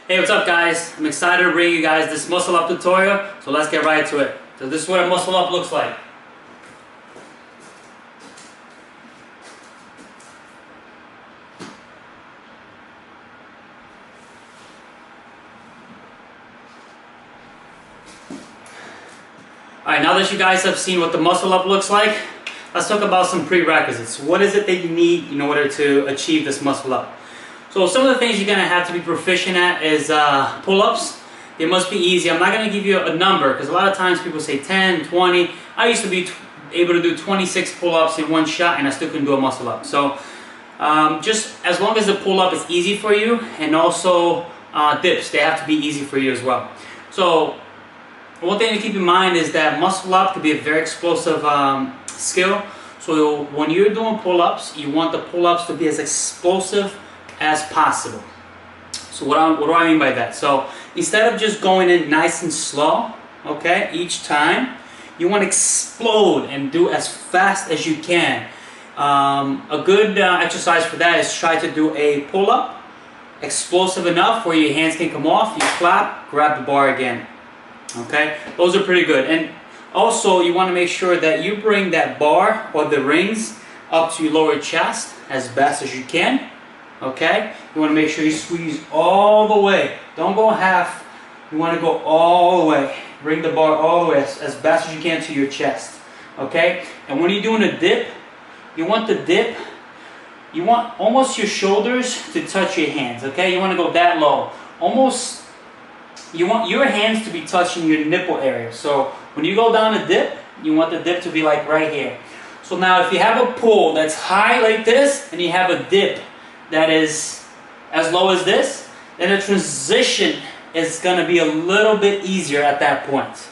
Hey, what's up guys? I'm excited to bring you guys this muscle up tutorial, so let's get right to it. So this is what a muscle up looks like. Alright, now that you guys have seen what the muscle up looks like, let's talk about some prerequisites. What is it that you need in order to achieve this muscle up? So some of the things you're going to have to be proficient at is pull-ups. They must be easy. I'm not going to give you a number because a lot of times people say 10, 20. I used to be able to do 26 pull-ups in one shot and I still couldn't do a muscle up. So just as long as the pull-up is easy for you, and also dips, they have to be easy for you as well. So one thing to keep in mind is that muscle up could be a very explosive skill. So when you're doing pull-ups, you want the pull-ups to be as explosive as possible. So what do I mean by that? So instead of just going in nice and slow, okay, each time, you want to explode and do as fast as you can. A good exercise for that is try to do a pull-up, explosive enough where your hands can come off, you clap, grab the bar again. Okay, those are pretty good. And also you want to make sure that you bring that bar or the rings up to your lower chest as best as you can. Okay, you want to make sure you squeeze all the way. Don't go half. You want to go all the way. Bring the bar all the way as best as you can to your chest. Okay, and when you're doing a dip, you want almost your shoulders to touch your hands. Okay, you want to go that low. Almost, you want your hands to be touching your nipple area. So when you go down a dip, you want the dip to be like right here. So now if you have a pull that's high like this, and you have a dip that is as low as this, then the transition is going to be a little bit easier at that point.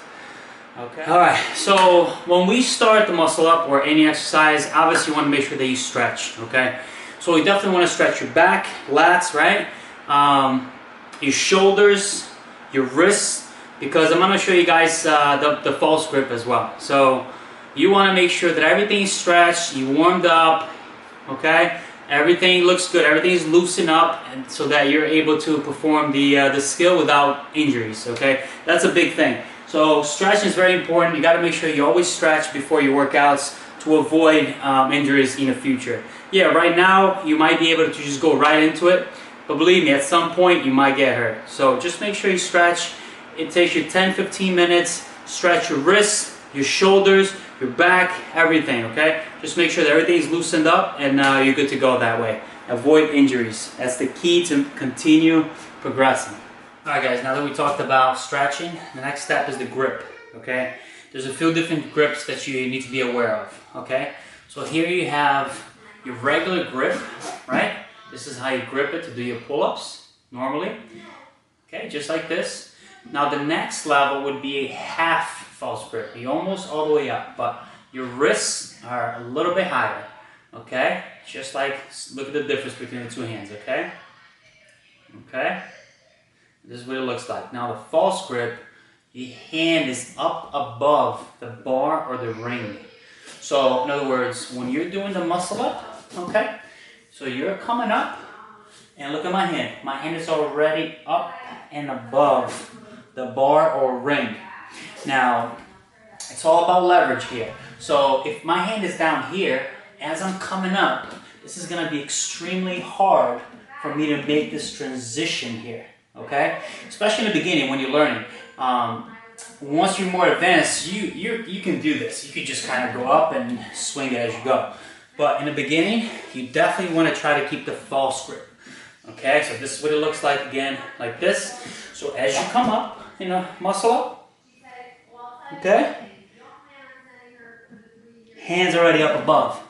Okay. Alright, so when we start the muscle up or any exercise, obviously you want to make sure that you stretch. Okay, so you definitely want to stretch your back, lats, right? Your shoulders, your wrists, because I'm going to show you guys the false grip as well. So you want to make sure that everything's stretched, you warmed up, okay? Everything looks good, everything's loosened up, and so that you're able to perform the skill without injuries, okay? That's a big thing. So stretching is very important. You got to make sure you always stretch before your workouts to avoid injuries in the future. Yeah, right now you might be able to just go right into it, but believe me, at some point you might get hurt. So just make sure you stretch. It takes you 10-15 minutes. Stretch your wrists, your shoulders, your back, everything, okay? Just make sure that everything's loosened up and you're good to go that way. Avoid injuries. That's the key to continue progressing. Alright guys, now that we talked about stretching, the next step is the grip, okay? There's a few different grips that you need to be aware of, okay? So here you have your regular grip, right? This is how you grip it to do your pull-ups normally, okay? Just like this. Now the next level would be a half false grip. You're almost all the way up, but your wrists are a little bit higher, okay? Just like, look at the difference between the two hands, okay? Okay? This is what it looks like. Now the false grip, your hand is up above the bar or the ring. So in other words, when you're doing the muscle up, okay? So you're coming up, and look at my hand. My hand is already up and above the bar or ring. Now, it's all about leverage here. So if my hand is down here, as I'm coming up, this is going to be extremely hard for me to make this transition here. Okay? Especially in the beginning when you're learning. Once you're more advanced, you can do this. You can just kind of go up and swing it as you go. But in the beginning, you definitely want to try to keep the false grip. Okay? So this is what it looks like again, like this. So as you come up, you know, muscle up. Okay? Hands already up above.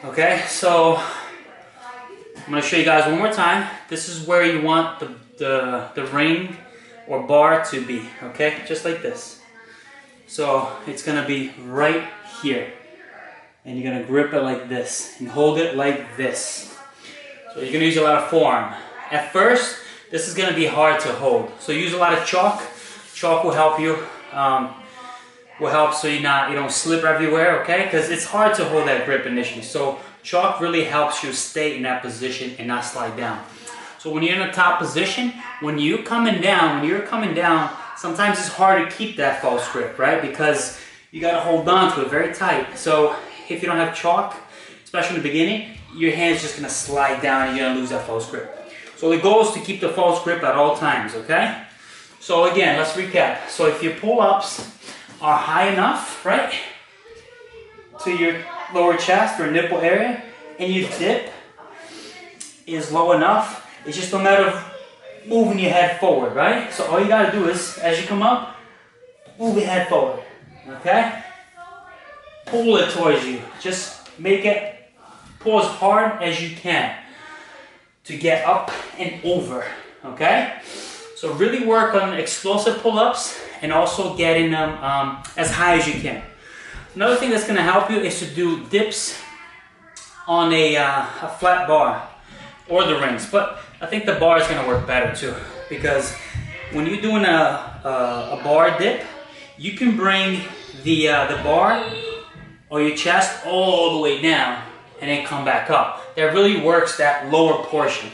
Okay, so I'm going to show you guys one more time. This is where you want the ring or bar to be. Okay, just like this. So it's going to be right here. And you're going to grip it like this and hold it like this. So you're going to use a lot of forearm. At first, this is going to be hard to hold. So use a lot of chalk. Chalk will help you. Will help so you don't slip everywhere, okay? Because it's hard to hold that grip initially. So chalk really helps you stay in that position and not slide down. So when you're in a top position, when you're coming down, sometimes it's hard to keep that false grip, right? Because you got to hold on to it very tight. So if you don't have chalk, especially in the beginning, your hand's just going to slide down and you're going to lose that false grip. So the goal is to keep the false grip at all times, okay? So again, let's recap. So if your pull-ups are high enough, right, to your lower chest or nipple area, and your dip is low enough, it's just a matter of moving your head forward, right? So all you gotta do is, as you come up, move your head forward, okay? Pull it towards you. Just make it pull as hard as you can to get up and over, okay? So really work on explosive pull-ups and also getting them as high as you can. Another thing that's going to help you is to do dips on a flat bar or the rings, but I think the bar is going to work better too, because when you're doing a bar dip, you can bring the bar or your chest all the way down and then come back up. That really works that lower portion.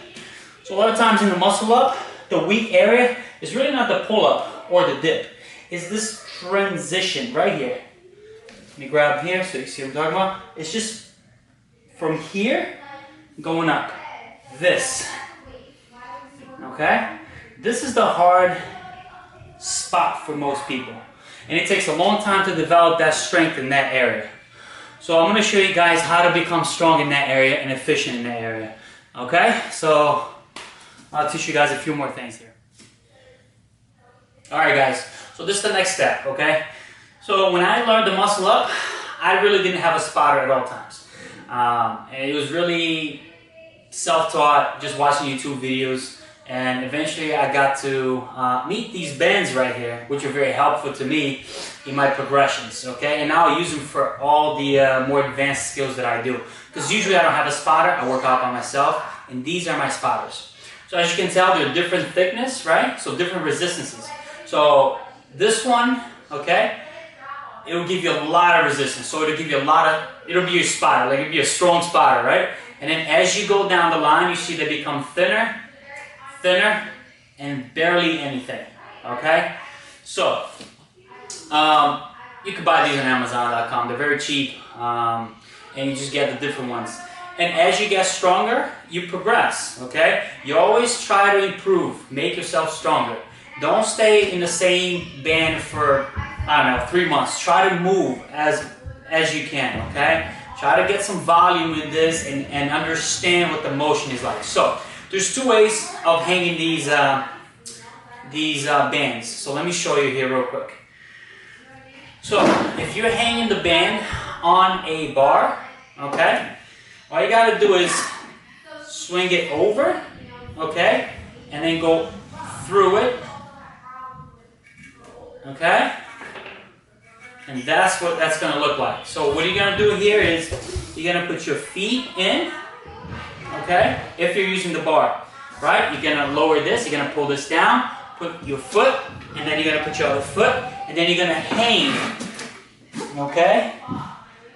So a lot of times in the muscle up, the weak area is really not the pull up or the dip. It's this transition right here. Let me grab here so you see what I'm talking about. It's just from here going up. This. Okay? This is the hard spot for most people. And it takes a long time to develop that strength in that area. So I'm going to show you guys how to become strong in that area and efficient in that area. Okay? So I'll teach you guys a few more things here. Alright guys, so this is the next step, okay? So when I learned the muscle up, I really didn't have a spotter at all times. And it was really self-taught, just watching YouTube videos. And eventually I got to meet these bands right here, which are very helpful to me in my progressions, okay? And now I use them for all the more advanced skills that I do. Because usually I don't have a spotter, I work out by myself, and these are my spotters. So as you can tell, they're different thickness, right? So different resistances. So this one, okay, it will give you a lot of resistance. So it'll give you a lot of, it'll be your spotter, like it'll be a strong spotter, right? And then as you go down the line, you see they become thinner, thinner, and barely anything, okay? So, you can buy these on Amazon.com. They're very cheap, and you just get the different ones. And as you get stronger, you progress, okay? You always try to improve, make yourself stronger. Don't stay in the same band for, I don't know, 3 months. Try to move as you can, okay? Try to get some volume in this and understand what the motion is like. So, there's two ways of hanging these bands. So let me show you here real quick. So, if you're hanging the band on a bar, okay? All you gotta do is swing it over, okay? And then go through it, okay? And that's what that's gonna look like. So what you're gonna do here is, you're gonna put your feet in, okay? If you're using the bar, right? You're gonna lower this, you're gonna pull this down, put your foot, and then you're gonna put your other foot, and then you're gonna hang, okay?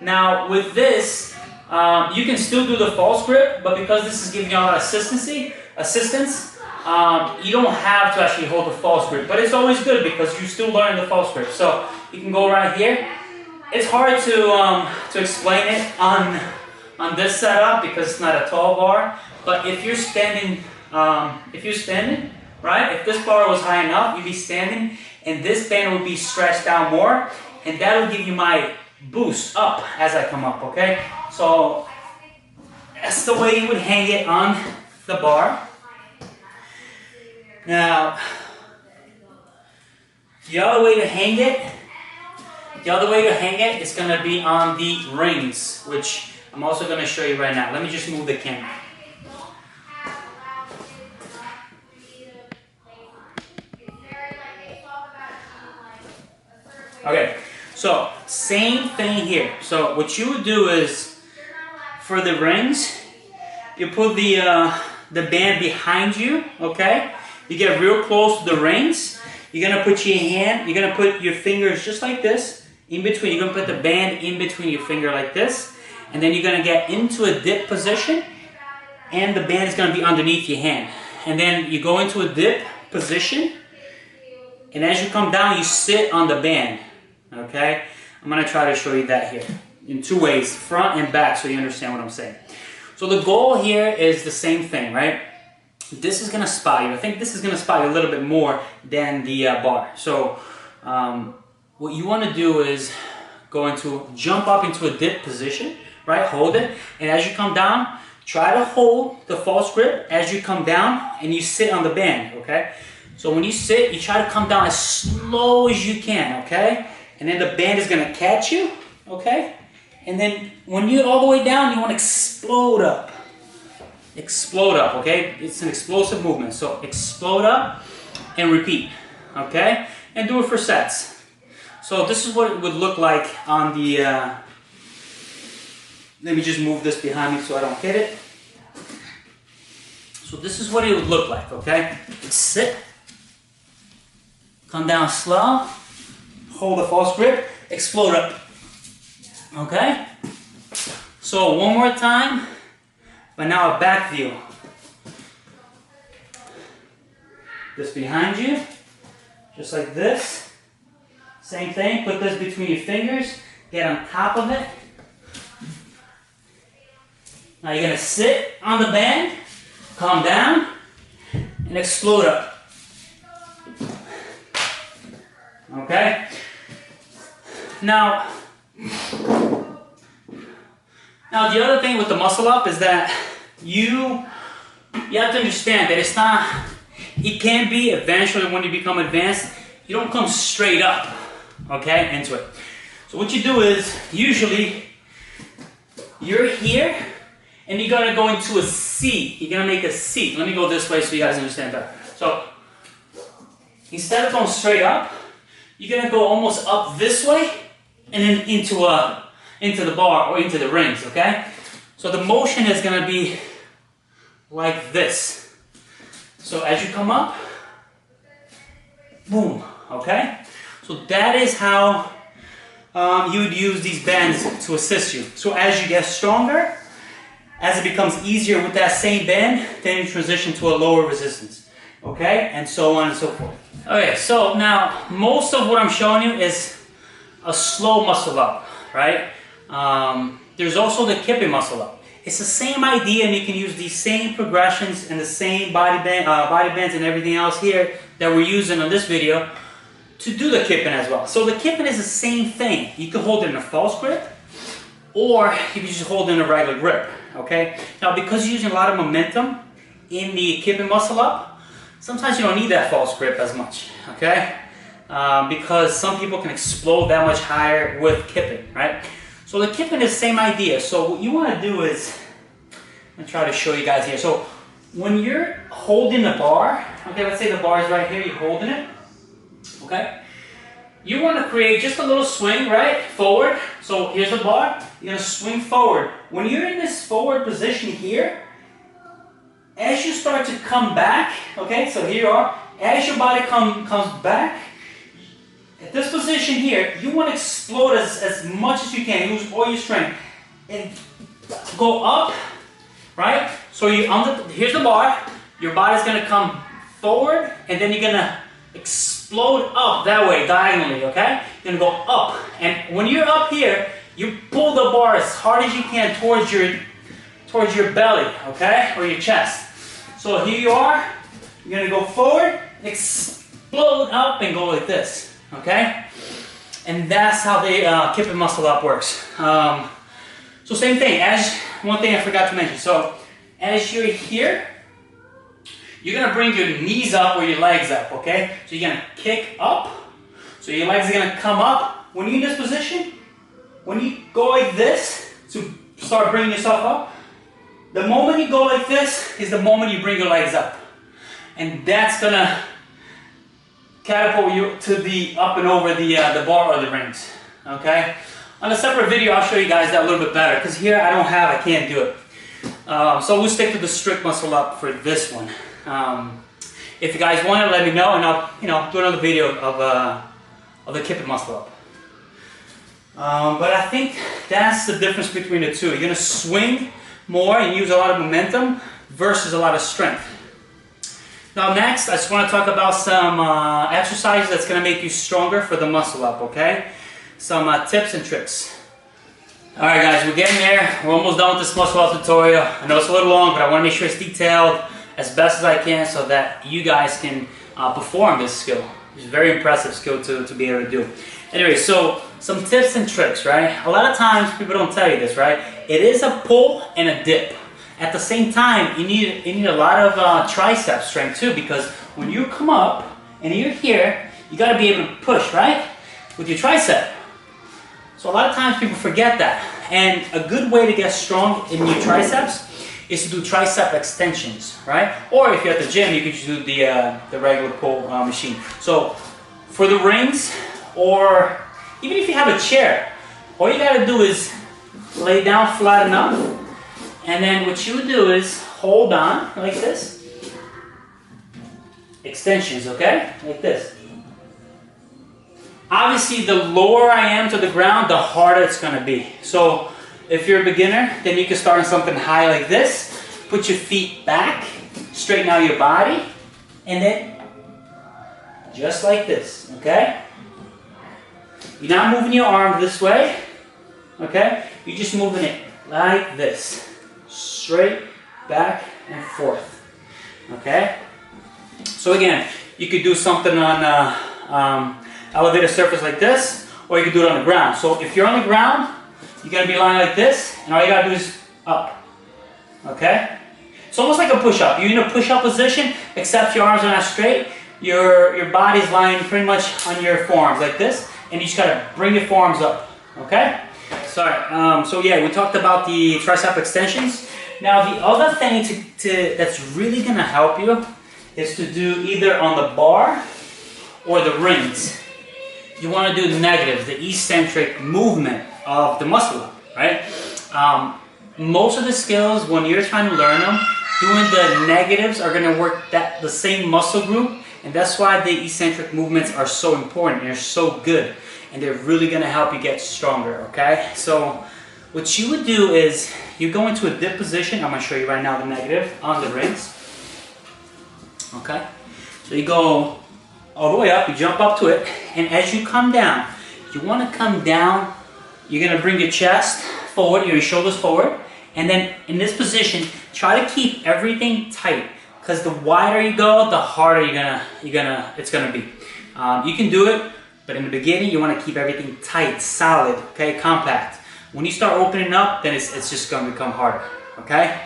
Now with this, you can still do the false grip, but because this is giving you a lot of assistance, you don't have to actually hold the false grip. But it's always good because you still learn the false grip. So you can go right here. It's hard to explain it on this setup because it's not a tall bar. But if you're standing, right? If this bar was high enough, you'd be standing, and this band would be stretched down more, and that will give you my boost up as I come up, okay? So that's the way you would hang it on the bar. Now, the other way to hang it is going to be on the rings, which I'm also going to show you right now. Let me just move the camera. Okay, so same thing here. So what you would do is, for the rings, you put the band behind you, okay? You get real close to the rings. You're gonna put your hand, you're gonna put your fingers just like this, in between. You're gonna put the band in between your finger like this, and then you're gonna get into a dip position, and the band is gonna be underneath your hand. and then you go into a dip position, and as you come down, you sit on the band, okay? I'm gonna try to show you that here in two ways, front and back, so you understand what I'm saying. So the goal here is the same thing, right? This is gonna spot you. I think this is gonna spot you a little bit more than the bar. So what you wanna do is jump up into a dip position, right? Hold it, and as you come down, try to hold the false grip as you come down, and you sit on the band, okay? So when you sit, you try to come down as slow as you can, okay? And then the band is gonna catch you, okay? And then when you're all the way down, you wanna explode up. Explode up, okay? It's an explosive movement. So explode up and repeat, okay? And do it for sets. So this is what it would look like on the, let me just move this behind me so I don't hit it. So this is what it would look like, okay? Sit, come down slow, hold the false grip, explode up, okay? So one more time, but now a back view. This behind you, just like this. Same thing, put this between your fingers, get on top of it. Now you're gonna sit on the band, come down, and explode up. Okay? Now the other thing with the muscle up is that you have to understand that it's not, it can be eventually when you become advanced, you don't come straight up, okay, into it. So what you do is, usually, you're here, and you're gonna go into a C. You're gonna make a C. Let me go this way so you guys understand better. So, instead of going straight up, you're gonna go almost up this way, and then into the bar or into the rings, okay? So the motion is gonna be like this. So as you come up, boom, okay? So that is how you would use these bands to assist you. So as you get stronger, as it becomes easier with that same band, then you transition to a lower resistance, okay? And so on and so forth. Okay, so now most of what I'm showing you is a slow muscle up, right? There's also the kipping muscle up. It's the same idea, and you can use these same progressions and the same body bands and everything else here that we're using on this video to do the kipping as well. So the kipping is the same thing. You can hold it in a false grip, or you can just hold it in a regular grip, okay? Now because you're using a lot of momentum in the kipping muscle up, sometimes you don't need that false grip as much, okay? Because some people can explode that much higher with kipping, right? So the kipping is the same idea. So what you want to do is, I'm going to try to show you guys here. So when you're holding the bar, okay, let's say the bar is right here, you're holding it, okay? You want to create just a little swing, right, forward. So here's the bar, you're going to swing forward. When you're in this forward position here, as you start to come back, okay, so here you are, as your body comes back, at this position here, you want to explode as much as you can. Use all your strength. And go up, right? So here's the bar. Your body's going to come forward, and then you're going to explode up that way, diagonally, okay? You're going to go up. And when you're up here, you pull the bar as hard as you can towards your belly, okay? Or your chest. So here you are. You're going to go forward, explode up, and go like this. Okay, and that's how the kipping muscle up works. So same thing. One thing I forgot to mention. So as you're here, you're gonna bring your knees up or your legs up. Okay, so you're gonna kick up. So your legs are gonna come up. When you're in this position, when you go like this to start bringing yourself up, the moment you go like this is the moment you bring your legs up, and that's gonna catapult you to the up and over the bar or the rings, okay? On a separate video, I'll show you guys that a little bit better, because here I can't do it. So we'll stick to the strict muscle up for this one. If you guys want it, let me know, and I'll do another video of the kipping muscle up. But I think that's the difference between the two. You're gonna swing more and use a lot of momentum versus a lot of strength. Now next, I just want to talk about some exercises that's going to make you stronger for the muscle up, okay? Some tips and tricks. Alright guys, we're getting there. We're almost done with this muscle up tutorial. I know it's a little long, but I want to make sure it's detailed as best as I can so that you guys can perform this skill. It's a very impressive skill to be able to do. Anyway, so some tips and tricks, right? A lot of times people don't tell you this, right? It is a pull and a dip. At the same time, you need a lot of tricep strength too, because when you come up and you're here, you got to be able to push, right? With your tricep. So a lot of times people forget that. And a good way to get strong in your triceps is to do tricep extensions, right? Or if you're at the gym, you can just do the regular pull machine. So for the rings, or even if you have a chair, all you got to do is lay down flat enough. And then what you would do is hold on like this. Extensions, okay? Like this. Obviously, the lower I am to the ground, the harder it's going to be. So if you're a beginner, then you can start on something high like this. Put your feet back, straighten out your body, and then just like this, okay? You're not moving your arm this way, okay? You're just moving it like this. Straight, back, and forth. Okay? So again, you could do something on elevated surface like this, or you could do it on the ground. So if you're on the ground, you gotta be lying like this, and all you gotta do is up. Okay? It's almost like a push-up. You're in a push-up position, except your arms are not straight. Your body's lying pretty much on your forearms like this, and you just gotta bring your forearms up. Okay? Sorry. So yeah, we talked about the tricep extensions. Now the other thing that's really gonna help you is to do either on the bar or the rings. You want to do the negatives, the eccentric movement of the muscle, right? Most of the skills, when you're trying to learn them, doing the negatives are gonna work the same muscle group, and that's why the eccentric movements are so important and they're so good. And they're really going to help you get stronger, okay? So what you would do is you go into a dip position. I'm going to show you right now the negative on the rings. Okay? So you go all the way up, you jump up to it, and as you come down, you want to come down, you're going to bring your chest forward, your shoulders forward, and then in this position, try to keep everything tight, because the wider you go, the harder it's going to be. You can do it. But in the beginning, you want to keep everything tight, solid, okay, compact. When you start opening up, then it's just going to become harder, okay?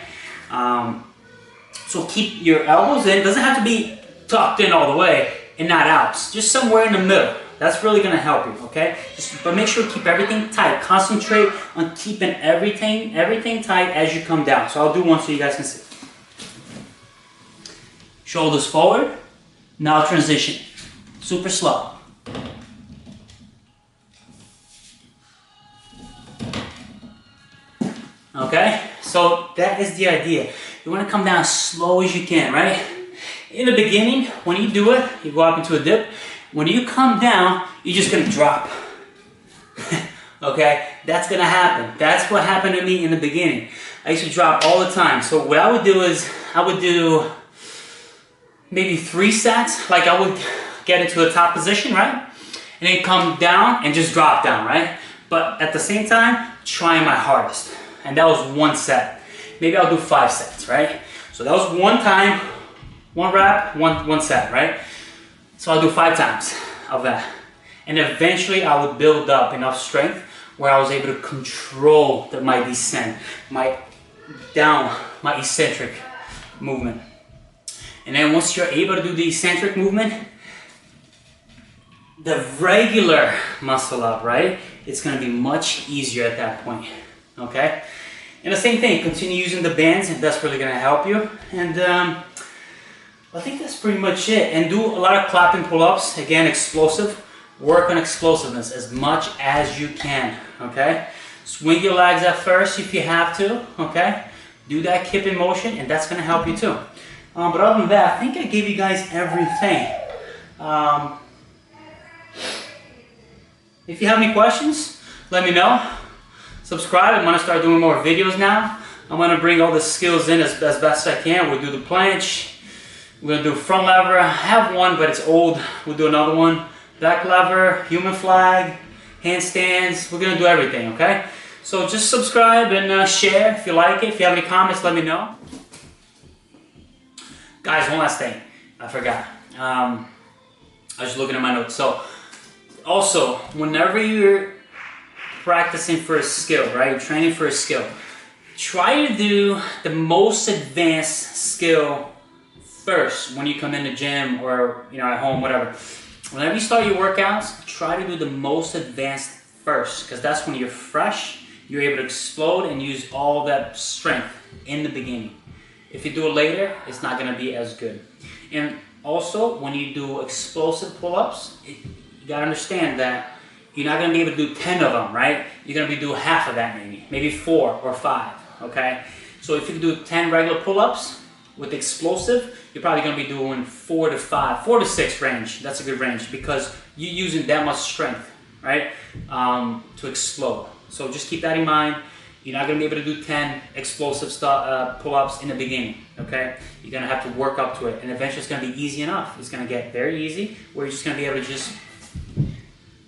So keep your elbows in. It doesn't have to be tucked in all the way and not out. Just somewhere in the middle. That's really going to help you, okay? But make sure to keep everything tight. Concentrate on keeping everything tight as you come down. So I'll do one so you guys can see. Shoulders forward. Now transition. Super slow. Okay, so that is the idea. You want to come down as slow as you can, right? In the beginning, when you do it, you go up into a dip. When you come down, you're just going to drop. Okay, that's going to happen. That's what happened to me in the beginning. I used to drop all the time. So what I would do is, I would do maybe 3 sets. Like I would get into the top position, right? And then come down and just drop down, right? But at the same time, trying my hardest. And that was 1 set. Maybe I'll do 5 sets, right? So that was 1 time, 1 rep, one set, right? So I'll do 5 times of that. And eventually I would build up enough strength where I was able to control my descent, my eccentric movement. And then once you're able to do the eccentric movement, the regular muscle up, right? It's gonna be much easier at that point, okay? And the same thing, continue using the bands, and that's really gonna help you. And I think that's pretty much it. And do a lot of clapping pull-ups, again, explosive. Work on explosiveness as much as you can, okay? Swing your legs at first if you have to, okay? Do that kipping motion, and that's gonna help you too. But other than that, I think I gave you guys everything. If you have any questions, let me know. Subscribe. I'm gonna start doing more videos now. I'm gonna bring all the skills in as best I can. We'll do the planche, We're gonna do front lever. I have one, but it's old. We'll do another one. Back lever, human flag, handstands. We're gonna do everything, okay? So just subscribe and share if you like it. If you have any comments, let me know. Guys, one last thing. I forgot. I was just looking at my notes. So, also, whenever you're practicing for a skill, right? You're training for a skill. Try to do the most advanced skill first when you come in the gym or at home, whatever. Whenever you start your workouts, try to do the most advanced first, because that's when you're fresh, you're able to explode and use all that strength in the beginning. If you do it later, it's not going to be as good. And also, when you do explosive pull-ups, you got to understand that you're not going to be able to do 10 of them, right? You're going to be doing half of that maybe 4 or 5, okay? So if you do 10 regular pull-ups with explosive, you're probably going to be doing 4 to 5, 4 to 6 range. That's a good range because you're using that much strength, right, to explode. So just keep that in mind. You're not going to be able to do 10 explosive pull-ups in the beginning, okay? You're going to have to work up to it, and eventually it's going to be easy enough. It's going to get very easy, where you're just going to be able to just,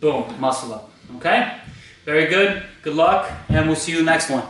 boom, muscle up, okay? Very good. Good luck, and we'll see you next one.